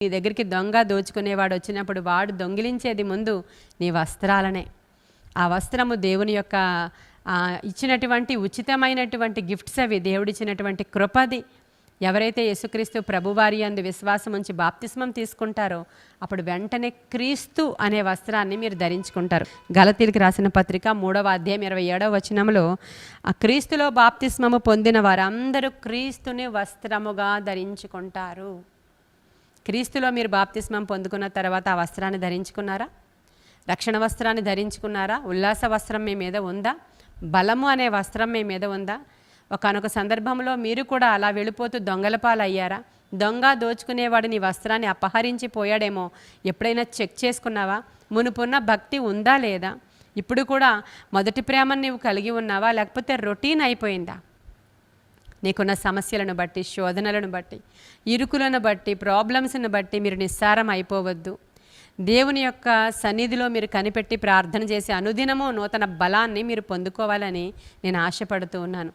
నీ దగ్గరికి దొంగ దోచుకునేవాడు వచ్చినప్పుడు వాడు దొంగిలించేది ముందు నీ వస్త్రాలనే. ఆ వస్త్రము దేవుని యొక్క ఇచ్చినటువంటి ఉచితమైనటువంటి గిఫ్ట్స్ అవి, దేవుడిచ్చినటువంటి కృపది. ఎవరైతే యేసుక్రీస్తు ప్రభువారి యందు విశ్వాసం ఉంచి బాప్తిస్మం తీసుకుంటారో అప్పుడు వెంటనే క్రీస్తు అనే వస్త్రాన్ని మీరు ధరించుకుంటారు. గలతీయులకు రాసిన పత్రిక 3వ అధ్యాయం 27వ వచనంలో ఆ క్రీస్తులో బాప్తిస్మము పొందిన వారందరూ క్రీస్తుని వస్త్రముగా ధరించుకుంటారు. క్రీస్తులో మీరు బాప్తిస్మం పొందుకున్న తర్వాత ఆ వస్త్రాన్ని ధరించుకున్నారా? రక్షణ వస్త్రాన్ని ధరించుకున్నారా? ఉల్లాస వస్త్రం మీ మీద ఉందా? బలము అనే వస్త్రం మీ మీద ఉందా? ఒకానొక సందర్భంలో మీరు కూడా అలా వెళ్ళిపోతూ దొంగల పాలు అయ్యారా? దొంగ దోచుకునేవాడు నీ వస్త్రాన్ని అపహరించి పోయాడేమో ఎప్పుడైనా చెక్ చేసుకున్నావా? మునుపున్న భక్తి ఉందా లేదా? ఇప్పుడు కూడా మొదటి ప్రేమను నీవు కలిగి ఉన్నావా, లేకపోతే రొటీన్ అయిపోయిందా? నీకున్న సమస్యలను బట్టి, శోధనలను బట్టి, ఇరుకులను బట్టి, ప్రాబ్లమ్స్ని బట్టి మీరు నిస్సారం అయిపోవద్దు. దేవుని యొక్క సన్నిధిలో మీరు కనిపెట్టి ప్రార్థన చేసి అనుదినము నూతన బలాన్ని మీరు పొందుకోవాలని నేను ఆశపడుతూ ఉన్నాను.